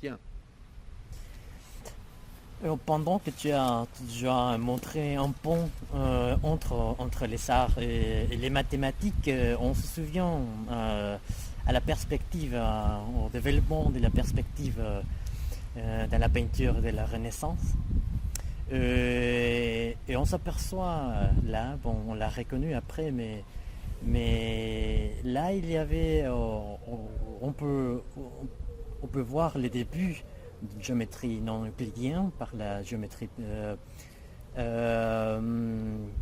euclidien. Pendant que tu as montré un pont entre les arts et les mathématiques, on se souvient à la perspective, au développement de la perspective dans la peinture de la Renaissance. Et on s'aperçoit là, bon, on l'a reconnu après, mais là il y avait, on peut voir les débuts de géométrie non euclidienne par la géométrie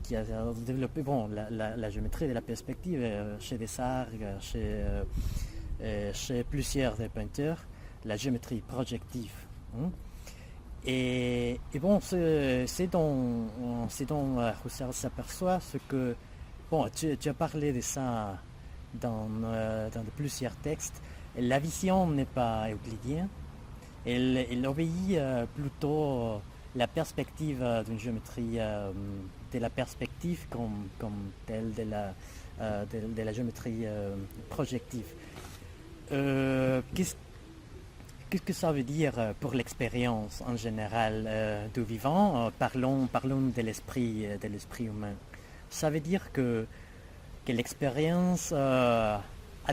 qui a développé bon, la géométrie de la perspective chez Desargues, chez plusieurs des peinteurs, la géométrie projective. Hein. Et bon, c'est dont Husserl s'aperçoit ce que... Bon, tu as parlé de ça dans plusieurs textes. La vision n'est pas euclidienne. Elle obéit plutôt la perspective d'une géométrie, de la perspective comme telle de la géométrie projective. Qu'est-ce que ça veut dire pour l'expérience en général du vivant? Parlons de l'esprit humain. Ça veut dire que l'expérience a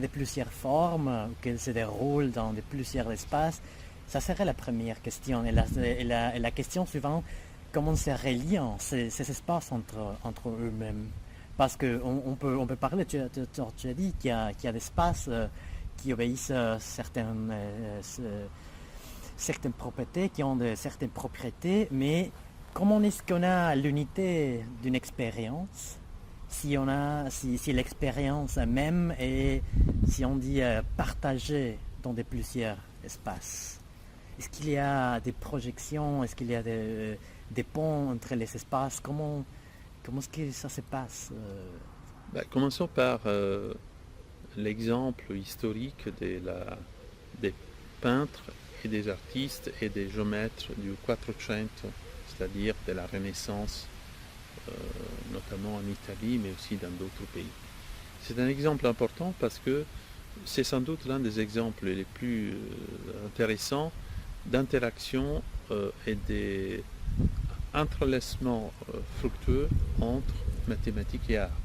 de plusieurs formes, qu'elle se déroule dans de plusieurs espaces. Ça serait la première question. Et la question suivante, comment se relient ces espaces entre eux-mêmes? Parce qu'on peut parler, tu as dit qu'il y a des espaces qui obéissent à certaines propriétés, qui ont certaines propriétés, mais comment est-ce qu'on a l'unité d'une expérience si l'expérience même est, si on dit, partagée dans plusieurs espaces? Est-ce qu'il y a des projections? Est-ce qu'il y a des ponts entre les espaces? Comment est-ce que ça se passe? Commençons par l'exemple historique des peintres et des artistes et des géomètres du Quattrocento, c'est-à-dire de la Renaissance, notamment en Italie, mais aussi dans d'autres pays. C'est un exemple important parce que c'est sans doute l'un des exemples les plus intéressants d'interaction et des entrelacements fructueux entre mathématiques et art.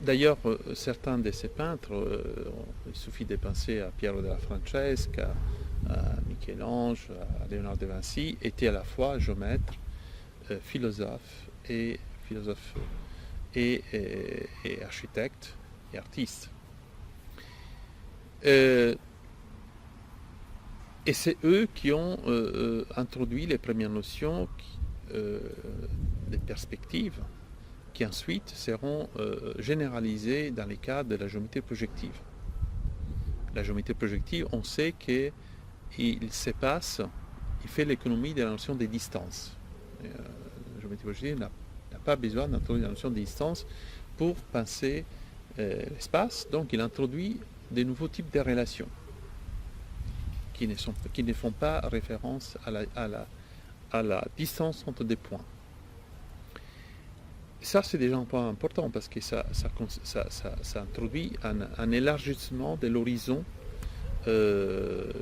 D'ailleurs, certains de ces peintres, il suffit de penser à Piero della Francesca, à Michel-Ange, à Léonard de Vinci, étaient à la fois géomètres, philosophes et architectes et artistes. Et c'est eux qui ont introduit les premières notions des perspectives qui ensuite seront généralisées dans les cas de la géométrie projective. La géométrie projective, on sait qu'il fait l'économie de la notion des distances. La géométrie projective n'a pas besoin d'introduire la notion des distances pour penser l'espace, donc il introduit de nouveaux types de relations qui ne font pas référence à la distance entre des points. Ça, c'est déjà un point important parce que ça introduit un élargissement de l'horizon de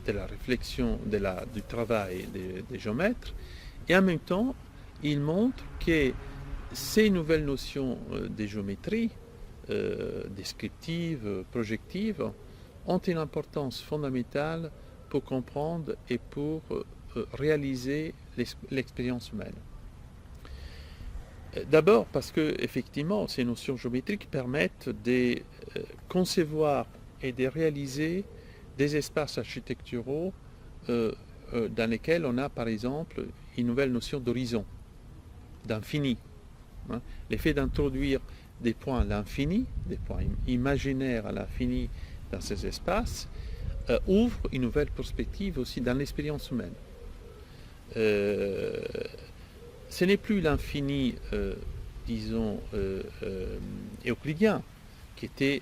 la réflexion, du travail des géomètres, et en même temps, il montre que ces nouvelles notions de géométrie, descriptives, projectives, ont une importance fondamentale pour comprendre et pour réaliser l'expérience humaine. D'abord parce que, effectivement, ces notions géométriques permettent de concevoir et de réaliser des espaces architecturaux dans lesquels on a, par exemple, une nouvelle notion d'horizon, d'infini. L'effet d'introduire des points à l'infini, des points imaginaires à l'infini dans ces espaces, ouvre une nouvelle perspective aussi dans l'expérience humaine. Ce n'est plus l'infini, disons, euclidien, qui était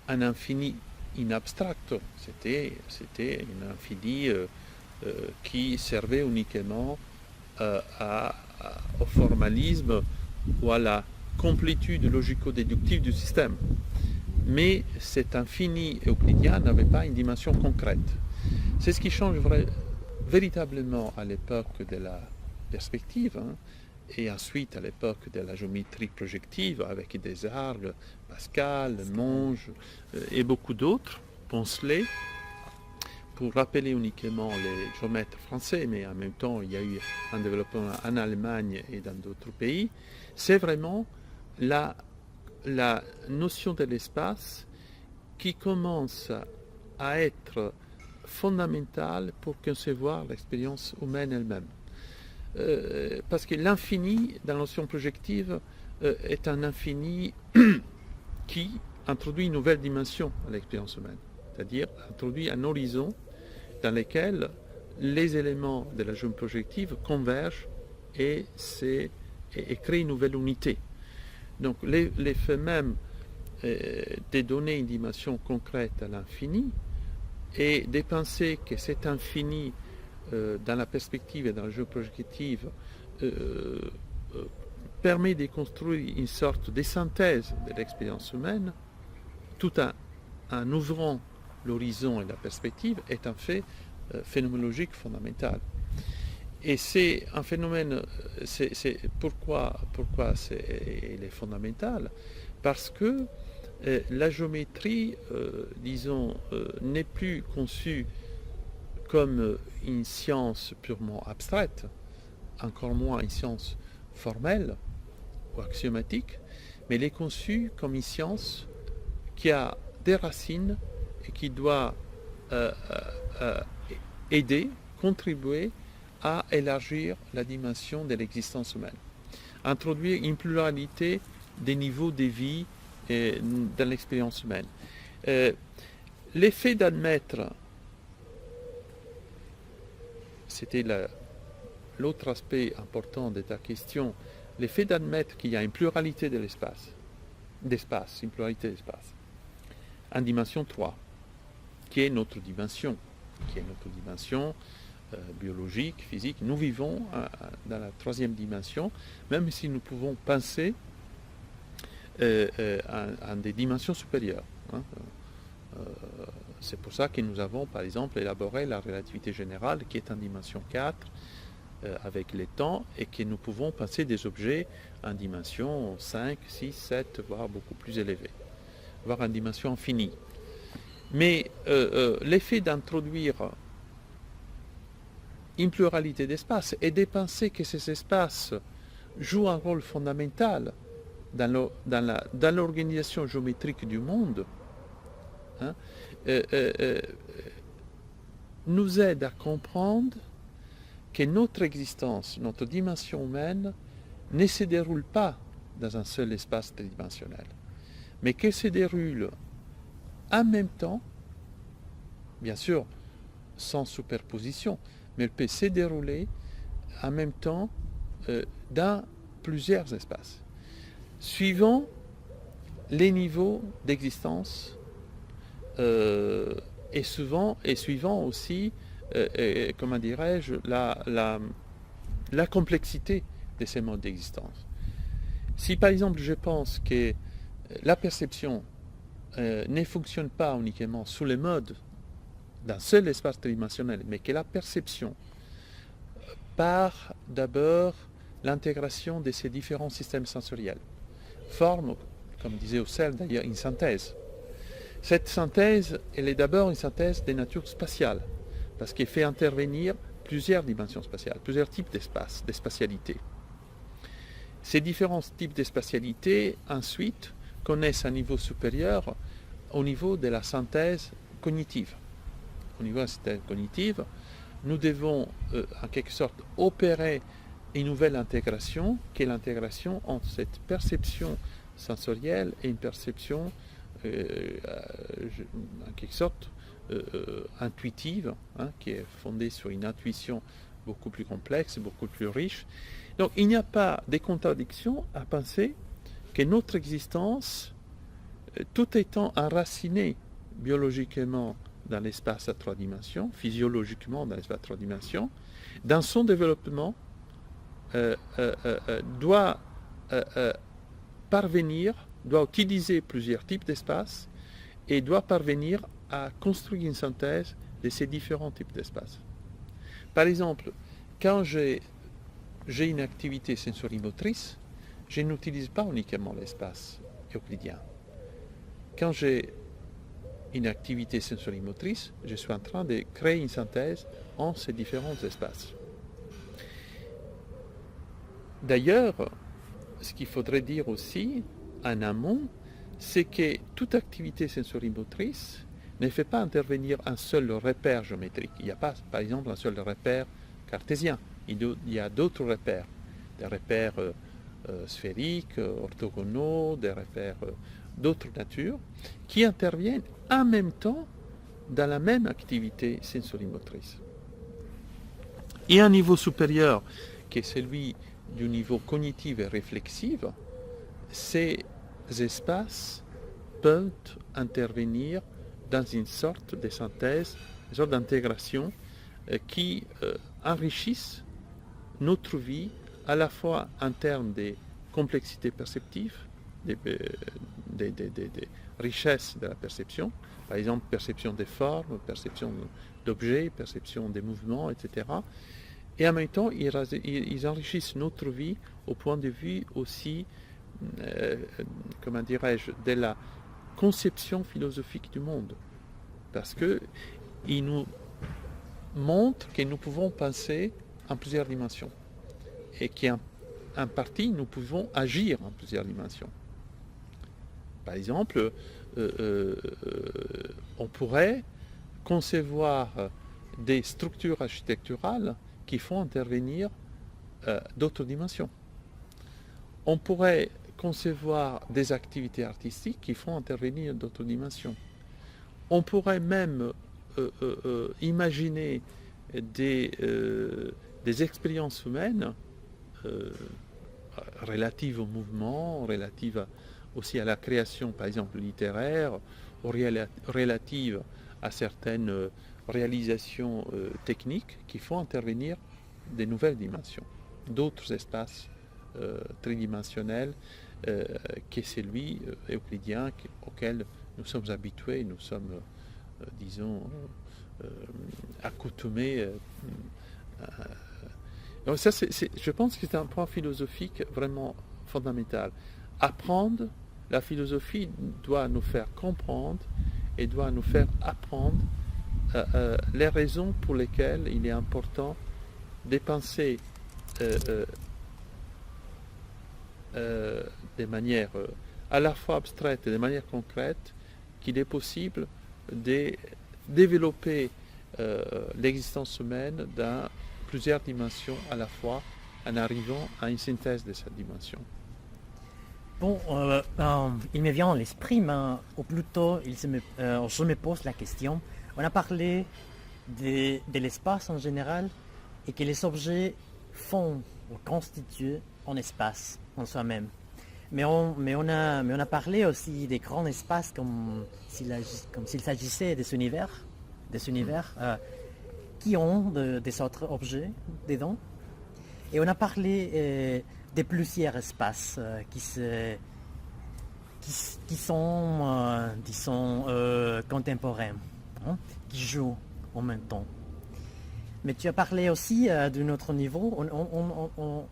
un infini in abstracto. C'était un infini qui servait uniquement au formalisme ou à la complétude logico-déductive du système. mais cet infini euclidien n'avait pas une dimension concrète. C'est ce qui change véritablement à l'époque de la perspective, et ensuite à l'époque de la géométrie projective avec des arcs, Pascal, Monge et beaucoup d'autres, Poncelet, pour rappeler uniquement les géomètres français, mais en même temps il y a eu un développement en Allemagne et dans d'autres pays. C'est vraiment la notion de l'espace qui commence à être fondamentale pour concevoir l'expérience humaine elle-même. Parce que l'infini, dans la notion projective, est un infini qui introduit une nouvelle dimension à l'expérience humaine, c'est-à-dire introduit un horizon dans lequel les éléments de la géométrie projective convergent et créent une nouvelle unité. Donc l'effet même de donner une dimension concrète à l'infini et de penser que cet infini dans la perspective et dans la géométrie projective permet de construire une sorte de synthèse de l'expérience humaine tout en ouvrant l'horizon et la perspective est un fait phénoménologique fondamental. Et c'est un phénomène, pourquoi il est fondamental? Parce que la géométrie, disons, n'est plus conçue comme une science purement abstraite, encore moins une science formelle ou axiomatique, mais elle est conçue comme une science qui a des racines et qui doit aider, contribuer à élargir la dimension de l'existence humaine, introduire une pluralité des niveaux de vie dans l'expérience humaine. L'effet d'admettre, c'était l'autre aspect important de ta question, l'effet d'admettre qu'il y a une pluralité de d'espace, une pluralité d'espace, en dimension 3, qui est notre dimension, biologique, physique. Nous vivons dans la troisième dimension, même si nous pouvons penser en des dimensions supérieures. C'est pour ça que nous avons, par exemple, élaboré la relativité générale, qui est en dimension 4, avec les temps, et que nous pouvons penser des objets en dimension 5, 6, 7, voire beaucoup plus élevées, voire en dimension infinie. Mais l'effet d'introduire une pluralité d'espaces et de penser que ces espaces jouent un rôle fondamental dans l'organisation géométrique du monde, nous aide à comprendre que notre existence, notre dimension humaine, ne se déroule pas dans un seul espace tridimensionnel, mais qu'elle se déroule en même temps, bien sûr sans superposition, mais elle peut se dérouler en même temps dans plusieurs espaces, suivant les niveaux d'existence et suivant aussi, comment dirais-je, la complexité de ces modes d'existence. Si par exemple je pense que la perception ne fonctionne pas uniquement sous les modes d'un seul espace tridimensionnel, mais que la perception par d'abord l'intégration de ces différents systèmes sensoriels, forme, comme disait Husserl d'ailleurs, une synthèse. Cette synthèse, elle est d'abord une synthèse de nature spatiale, parce qu'elle fait intervenir plusieurs dimensions spatiales, plusieurs types d'espace, de spatialité. Ces différents types de spatialité, ensuite, connaissent un niveau supérieur au niveau de la synthèse cognitive. Au niveau de la synthèse cognitive, nous devons en quelque sorte opérer une nouvelle intégration, qui est l'intégration entre cette perception sensorielle et une perception en quelque sorte intuitive, qui est fondée sur une intuition beaucoup plus complexe, beaucoup plus riche. Donc il n'y a pas de contradiction à penser que notre existence, tout étant enracinée biologiquement dans l'espace à trois dimensions, physiologiquement dans l'espace à trois dimensions, dans son développement, doit parvenir, doit utiliser plusieurs types d'espaces et doit parvenir à construire une synthèse de ces différents types d'espaces. Par exemple, quand j'ai une activité sensorimotrice, je n'utilise pas uniquement l'espace euclidien. Quand j'ai une activité sensorimotrice, je suis en train de créer une synthèse en ces différents espaces. D'ailleurs, ce qu'il faudrait dire aussi en amont, c'est que toute activité sensorimotrice ne fait pas intervenir un seul repère géométrique. Il n'y a pas, par exemple, un seul repère cartésien. Il y a d'autres repères, des repères sphériques, orthogonaux, des repères d'autres natures, qui interviennent en même temps dans la même activité sensorimotrice. Et à un niveau supérieur, qui est celui du niveau cognitif et réflexif, ces espaces peuvent intervenir dans une sorte de synthèse, une sorte d'intégration qui enrichissent notre vie à la fois en termes de complexité perceptive, des richesses de la perception, par exemple perception des formes, perception d'objets, perception des mouvements, etc. Et en même temps, ils enrichissent notre vie au point de vue aussi, comment dirais-je, de la conception philosophique du monde. Parce qu'ils nous montrent que nous pouvons penser en plusieurs dimensions. Et qu'en partie, nous pouvons agir en plusieurs dimensions. Par exemple, on pourrait concevoir des structures architecturales qui font intervenir d'autres dimensions. On pourrait concevoir des activités artistiques qui font intervenir d'autres dimensions. On pourrait même imaginer des expériences humaines relatives au mouvement, relatives aussi à la création, par exemple, littéraire, ou relatives à certaines réalisations techniques qui font intervenir des nouvelles dimensions, d'autres espaces tridimensionnels qui est celui euclidien auquel nous sommes habitués, nous sommes, disons, accoutumés. Donc ça, je pense que c'est un point philosophique vraiment fondamental. Apprendre, la philosophie doit nous faire comprendre et doit nous faire apprendre les raisons pour lesquelles il est important de penser de manière à la fois abstraite et de manière concrète qu'il est possible de développer l'existence humaine dans plusieurs dimensions à la fois en arrivant à une synthèse de cette dimension. Bon, il me vient à l'esprit, mais ou plutôt je me pose la question. On a parlé de l'espace en général et que les objets font ou constituent un espace en soi-même. Mais on a parlé aussi des grands espaces comme s'il s'agissait des univers qui ont des autres objets dedans. Et on a parlé de plusieurs espaces qui sont, disons, contemporains, hein, qui jouent en même temps. Mais tu as parlé aussi d'un autre niveau,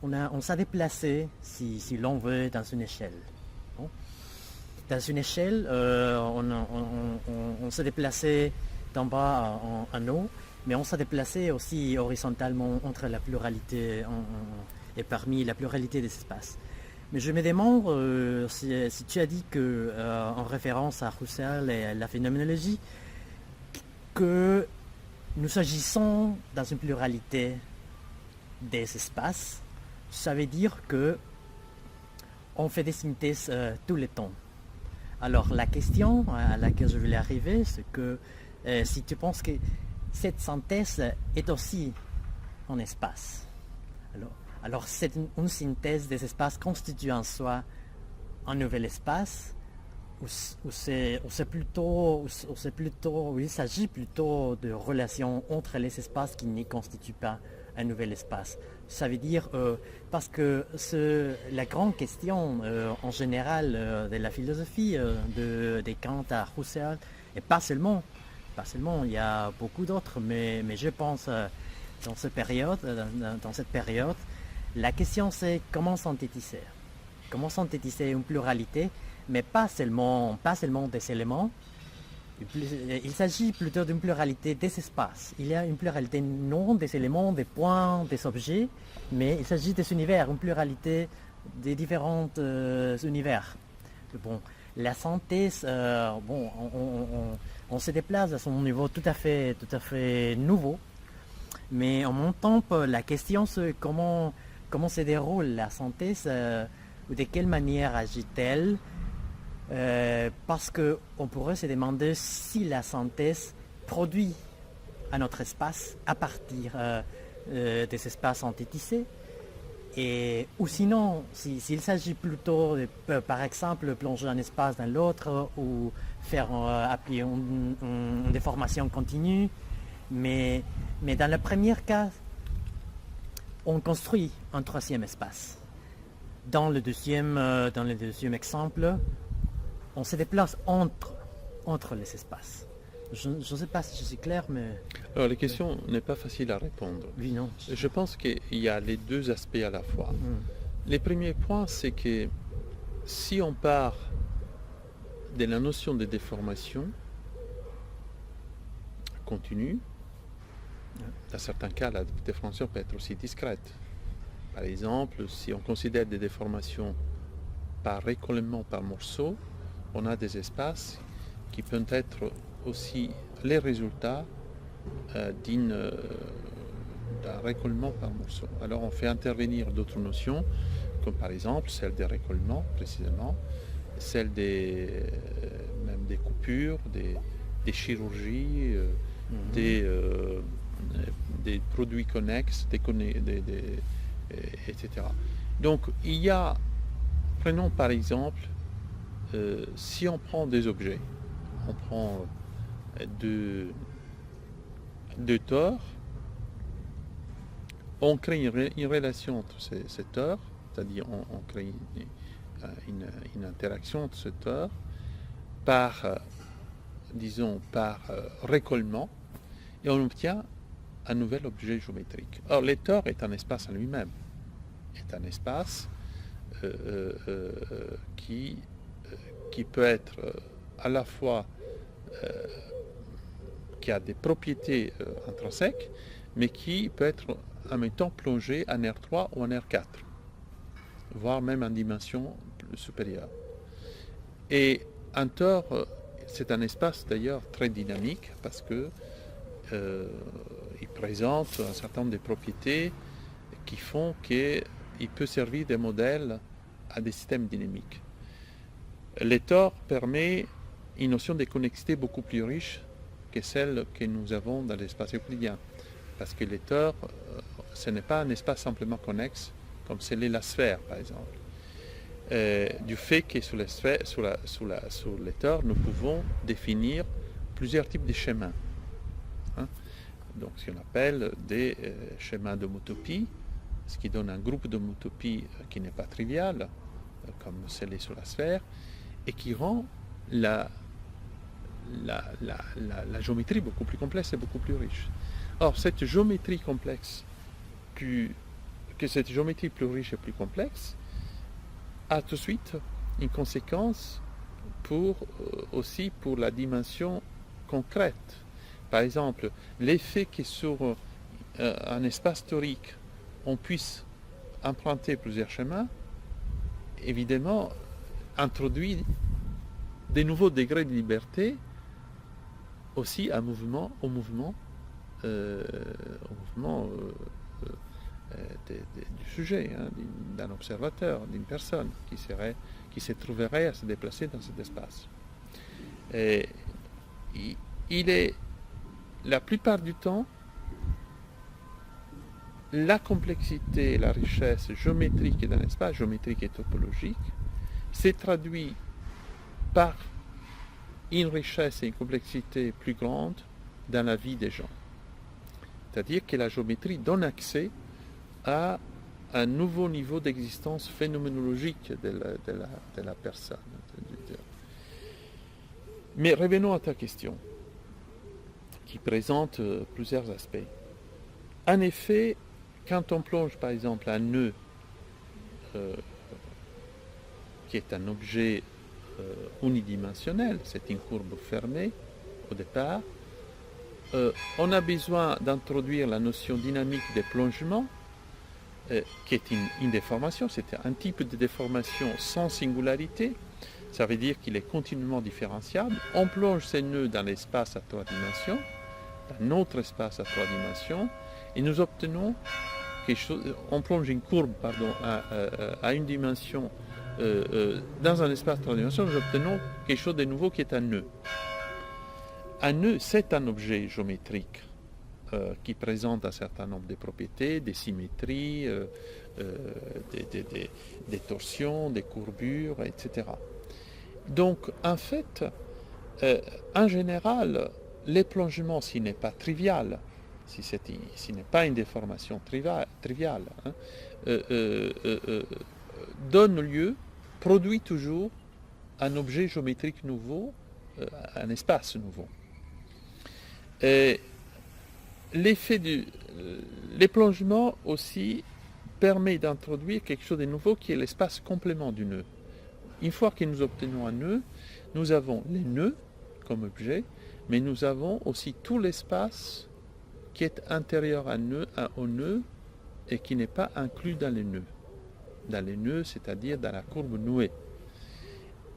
on s'est déplacé, si l'on veut, dans une échelle. Hein. Dans une échelle, on s'est déplacé d'en bas en haut, mais on s'est déplacé aussi horizontalement entre la pluralité et parmi la pluralité des espaces. Mais je me demande si tu as dit que, en référence à Husserl et la phénoménologie, que nous agissons dans une pluralité des espaces, ça veut dire que on fait des synthèses tout le temps. Alors la question à laquelle je voulais arriver, c'est que si tu penses que cette synthèse est aussi un espace. Alors c'est une synthèse des espaces constitue en soi un nouvel espace, où il s'agit plutôt de relations entre les espaces qui ne constituent pas un nouvel espace. Ça veut dire, parce que la grande question en général de la philosophie de Kant à Husserl, et pas seulement, il y a beaucoup d'autres, mais je pense dans cette période, la question c'est comment synthétiser. Comment synthétiser une pluralité, mais pas seulement des éléments. Il s'agit plutôt d'une pluralité des espaces. Il y a une pluralité non des éléments, des points, des objets, mais il s'agit des univers, une pluralité des différents univers. Bon, la synthèse, on se déplace à son niveau tout à fait nouveau, mais en même temps, la question c'est comment se déroule la synthèse, de quelle manière agit-elle, parce qu'on pourrait se demander si la synthèse produit un autre espace à partir des espaces synthétisés, ou sinon, s'il s'agit plutôt, par exemple, plonger un espace dans l'autre ou faire appuyer une déformation continue, mais dans le premier cas, on construit un troisième espace. Dans le deuxième exemple, on se déplace entre les espaces. Je ne sais pas si je suis clair, mais... Alors, la question n'est pas facile à répondre. Oui, non. Je pense qu'il y a les deux aspects à la fois. Les premiers points, c'est que si on part de la notion de déformation continue, dans certains cas, la déformation peut être aussi discrète. Par exemple, si on considère des déformations par récollement par morceaux, on a des espaces qui peuvent être aussi les résultats d'un récollement par morceau. Alors on fait intervenir d'autres notions, comme par exemple celle des récollements précisément, celle même des coupures, des chirurgies, des produits connexes, etc. Donc il y a, prenons par exemple, si on prend des objets, on prend deux tores, on crée une relation entre ces tores, c'est-à-dire on crée une interaction entre ces tores par récollement, et on obtient un nouvel objet géométrique. Or, les tores est un espace en lui-même, est un espace qui peut être à la fois qui a des propriétés intrinsèques, mais qui peut être en même temps plongé en R3 ou en R4, voire même en dimension supérieure. Et un tore, c'est un espace d'ailleurs très dynamique parce que il présente un certain nombre de propriétés qui font qu'il peut servir de modèle à des systèmes dynamiques. Les tores permet une notion de connexité beaucoup plus riche que celle que nous avons dans l'espace euclidien. Parce que les tores, ce n'est pas un espace simplement connexe, comme c'est la sphère, par exemple. Du fait que sur les tores, nous pouvons définir plusieurs types de schémas. Donc, ce qu'on appelle des schémas d'homotopie, ce qui donne un groupe d'homotopie qui n'est pas trivial, comme celle sur la sphère, et qui rend la géométrie beaucoup plus complexe et beaucoup plus riche. Or, cette géométrie complexe, cette géométrie plus riche et plus complexe, a tout de suite une conséquence aussi pour la dimension concrète. Par exemple, l'effet que sur un espace torique, on puisse emprunter plusieurs chemins, évidemment, introduit des nouveaux degrés de liberté aussi au mouvement du sujet, d'un observateur, d'une personne qui se trouverait à se déplacer dans cet espace. Et il est la plupart du temps la complexité, la richesse géométrique d'un espace, géométrique et topologique, s'est traduit par une richesse et une complexité plus grande dans la vie des gens. C'est-à-dire que la géométrie donne accès à un nouveau niveau d'existence phénoménologique de la personne. Mais revenons à ta question, qui présente plusieurs aspects. En effet, quand on plonge par exemple un nœud, qui est un objet unidimensionnel, c'est une courbe fermée au départ, on a besoin d'introduire la notion dynamique des plongements, qui est une déformation, c'est un type de déformation sans singularité, ça veut dire qu'il est continuellement différenciable. On plonge ces nœuds dans l'espace à 3 dimensions, dans notre espace à 3 dimensions, et nous obtenons quelque chose, on plonge une courbe à une dimension, dans un espace à 3 dimensions, nous obtenons quelque chose de nouveau qui est un nœud. Un nœud, c'est un objet géométrique qui présente un certain nombre de propriétés, des symétries, des torsions, des courbures, etc. Donc, en fait, en général, les plongements, s'il n'est pas trivial, s'il n'est pas une déformation triviale, donne lieu, produit toujours un objet géométrique nouveau, un espace nouveau. Et les plongements aussi permet d'introduire quelque chose de nouveau qui est l'espace complément du nœud. Une fois que nous obtenons un nœud, nous avons les nœuds comme objet, mais nous avons aussi tout l'espace qui est intérieur au nœud et qui n'est pas inclus dans les nœuds. Dans les nœuds, c'est-à-dire dans la courbe nouée.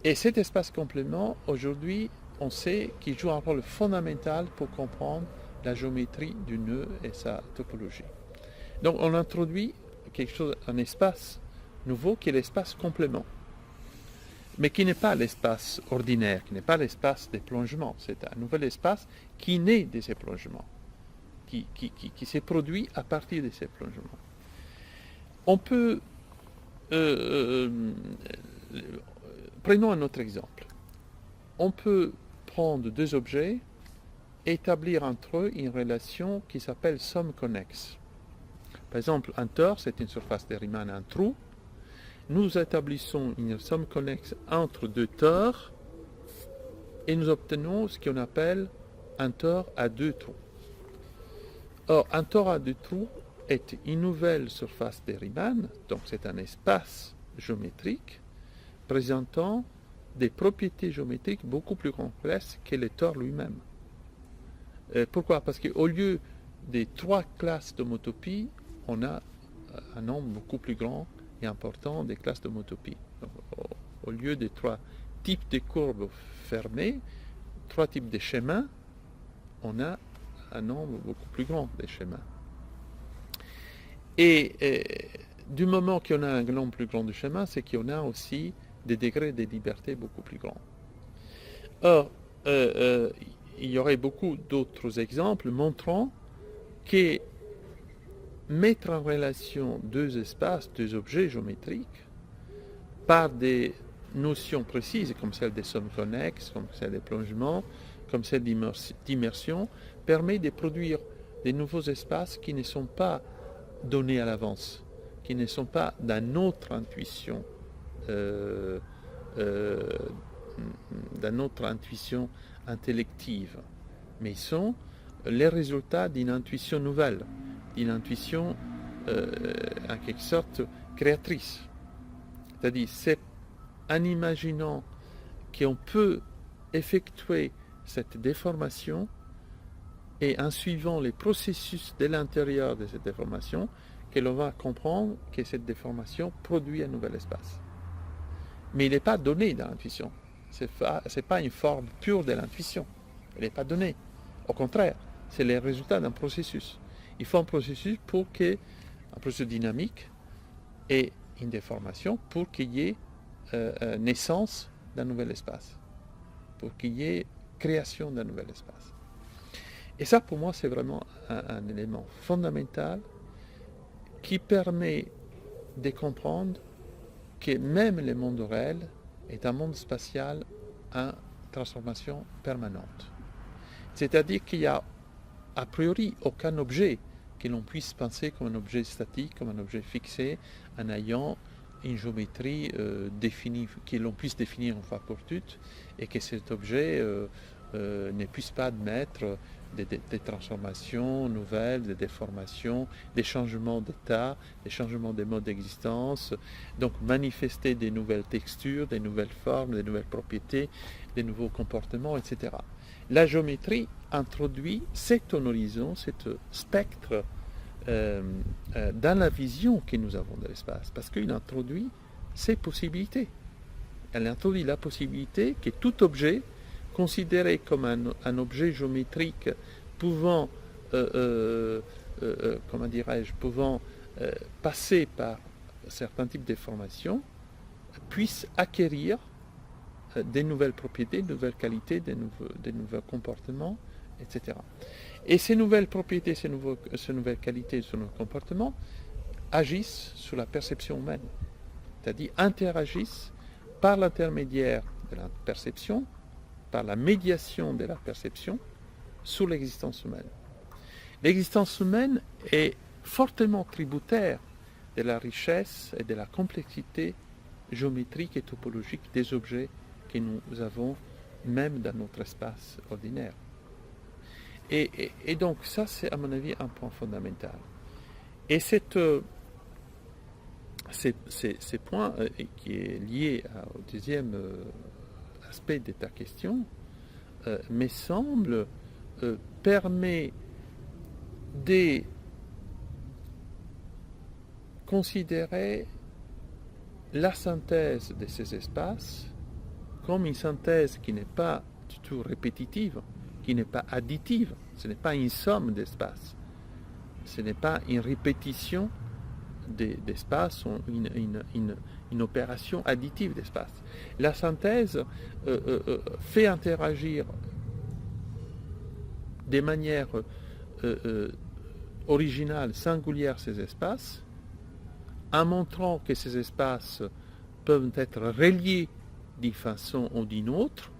Et cet espace complément, aujourd'hui, on sait qu'il joue un rôle fondamental pour comprendre la géométrie du nœud et sa topologie. Donc on introduit un espace nouveau qui est l'espace complément, mais qui n'est pas l'espace ordinaire, qui n'est pas l'espace des plongements. C'est un nouvel espace qui naît de ces plongements, qui s'est produit à partir de ces plongements. On peut... prenons un autre exemple. On peut prendre deux objets et établir entre eux une relation qui s'appelle somme connexe. Par exemple, un tore, c'est une surface de Riemann, un trou. Nous établissons une somme connexe entre deux tores et nous obtenons ce qu'on appelle un tore à deux trous. Or, un tore à deux trous est une nouvelle surface de Riemann, donc c'est un espace géométrique présentant des propriétés géométriques beaucoup plus complexes que le tore lui-même. Pourquoi? Parce qu'au lieu des 3 classes d'homotopie, on a un nombre beaucoup plus grand et important des classes d'homotopie. Au lieu des 3 types de courbes fermées, 3 types de schémas, on a un nombre beaucoup plus grand de schémas. Et du moment qu'on a un nombre plus grand de schémas, c'est qu'on a aussi des degrés de liberté beaucoup plus grands. Or, il y aurait beaucoup d'autres exemples montrant que mettre en relation deux espaces, deux objets géométriques, par des notions précises, comme celle des sommes connexes, comme celle des plongements, comme celle d'immersion, permet de produire des nouveaux espaces qui ne sont pas donnés à l'avance, qui ne sont pas dans notre intuition, intellective, mais ils sont les résultats d'une intuition nouvelle, d'une intuition en quelque sorte créatrice. C'est-à-dire, c'est en imaginant qu'on peut effectuer cette déformation et en suivant les processus de l'intérieur de cette déformation que l'on va comprendre que cette déformation produit un nouvel espace. Mais il n'est pas donné dans l'intuition. Ce n'est pas une forme pure de l'intuition. Elle n'est pas donnée. Au contraire, c'est le résultat d'un processus. Il faut un processus un processus dynamique et une déformation pour qu'il y ait naissance d'un nouvel espace, pour qu'il y ait création d'un nouvel espace. Et ça, pour moi, c'est vraiment un élément fondamental qui permet de comprendre que même le monde réel est un monde spatial une transformation permanente. C'est-à-dire qu'il n'y a a priori aucun objet que l'on puisse penser comme un objet statique, comme un objet fixé, en ayant une géométrie définie, que l'on puisse définir une fois pour toutes, et que cet objet ne puisse pas admettre des transformations nouvelles, des déformations, des changements d'état, des changements des modes d'existence, donc manifester des nouvelles textures, des nouvelles formes, des nouvelles propriétés, des nouveaux comportements, etc. La géométrie introduit cet horizon, cet spectre dans la vision que nous avons de l'espace, parce qu'il introduit ces possibilités. Elle introduit la possibilité que tout objet considéré comme un objet géométrique pouvant, comment dirais-je, pouvant passer par certains types de formations, puisse acquérir des nouvelles propriétés, de nouvelles qualités, des nouveaux comportements, etc. Et ces nouvelles propriétés, ces nouvelles qualités, ces nouveaux comportements agissent sur la perception humaine, c'est-à-dire interagissent par l'intermédiaire de la perception, par la médiation de la perception sur l'existence humaine. L'existence humaine est fortement tributaire de la richesse et de la complexité géométrique et topologique des objets que nous avons même dans notre espace ordinaire. Et donc ça, c'est à mon avis un point fondamental. Et ce point qui est lié au deuxième aspect de ta question, me semble, permet de considérer la synthèse de ces espaces comme une synthèse qui n'est pas du tout répétitive, qui n'est pas additive, ce n'est pas une somme d'espaces, ce n'est pas une répétition d'espace, une opération additive d'espace. La synthèse fait interagir de manière originale, singulière ces espaces, en montrant que ces espaces peuvent être reliés d'une façon ou d'une autre,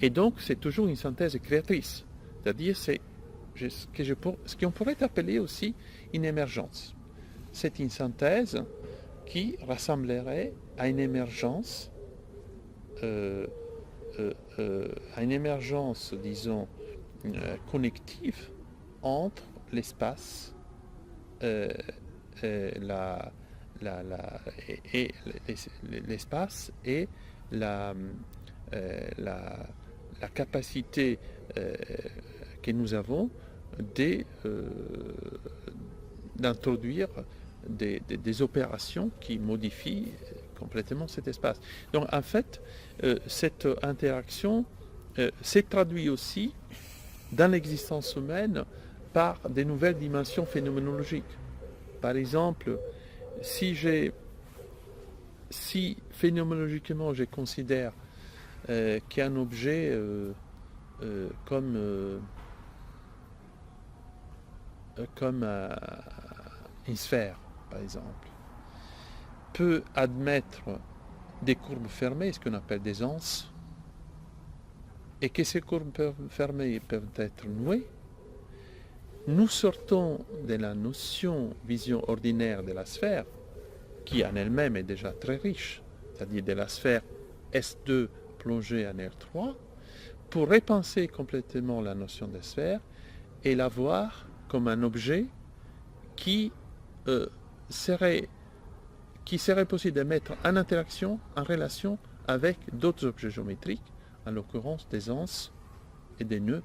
et donc c'est toujours une synthèse créatrice, c'est-à-dire c'est ce qu'on pourrait appeler aussi une émergence. C'est une synthèse qui rassemblerait à une émergence, disons, connective entre l'espace l'espace et la capacité que nous avons d'introduire des opérations qui modifient complètement cet espace. Donc en fait, cette interaction s'est traduite aussi dans l'existence humaine par des nouvelles dimensions phénoménologiques. Par exemple, si phénoménologiquement je considère qu'un objet comme une sphère, par exemple, peut admettre des courbes fermées, ce qu'on appelle des anses, et que ces courbes fermées peuvent être nouées, nous sortons de la vision ordinaire de la sphère, qui en elle-même est déjà très riche, c'est-à-dire de la sphère S2 plongée en R3, pour repenser complètement la notion de sphère et la voir comme un objet qui serait possible de mettre en interaction, en relation avec d'autres objets géométriques, en l'occurrence des anses et des nœuds.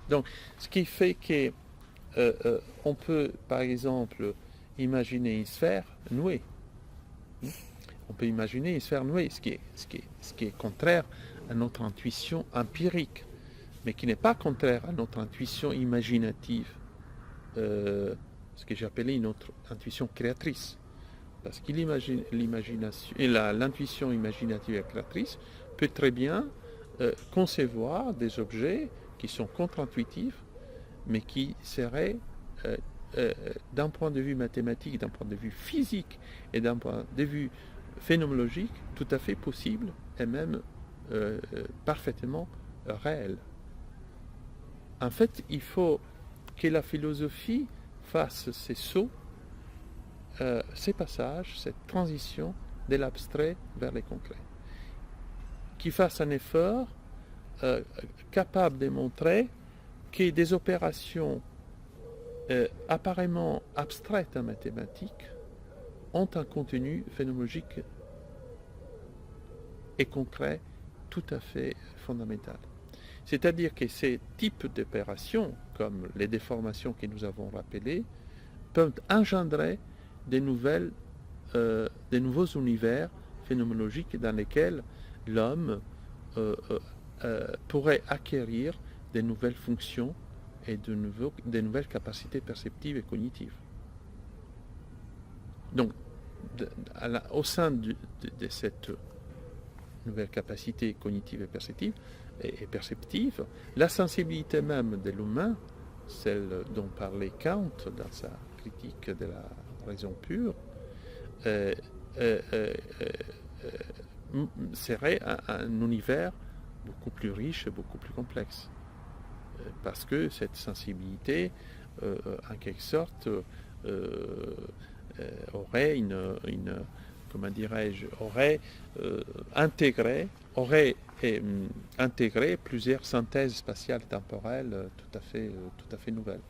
Donc, ce qui fait que on peut, par exemple, imaginer une sphère nouée. On peut imaginer une sphère nouée, ce qui est contraire à notre intuition empirique, mais qui n'est pas contraire à notre intuition imaginative, ce que j'appelais notre intuition créatrice. Parce que l'intuition imaginative et créatrice peut très bien concevoir des objets qui sont contre-intuitifs, mais qui seraient, d'un point de vue mathématique, d'un point de vue physique et d'un point de vue phénoménologique, tout à fait possibles et même parfaitement réel. En fait, il faut que la philosophie fasse ces sauts, ces passages, cette transition de l'abstrait vers le concret. Qu'il fasse un effort capable de montrer que des opérations apparemment abstraites en mathématiques ont un contenu phénoménologique et concret tout à fait fondamental. C'est-à-dire que ces types d'opérations, comme les déformations que nous avons rappelées, peuvent engendrer des nouveaux univers phénoménologiques dans lesquels l'homme pourrait acquérir de nouvelles fonctions et de nouvelles capacités perceptives et cognitives. Donc, au sein de cette nouvelle capacité cognitive et perceptive, la sensibilité même de l'humain, celle dont parlait Kant dans sa critique de la raison pure, serait un univers beaucoup plus riche et beaucoup plus complexe. Parce que cette sensibilité, en quelque sorte, aurait intégré plusieurs synthèses spatiales et temporelles tout à fait nouvelles.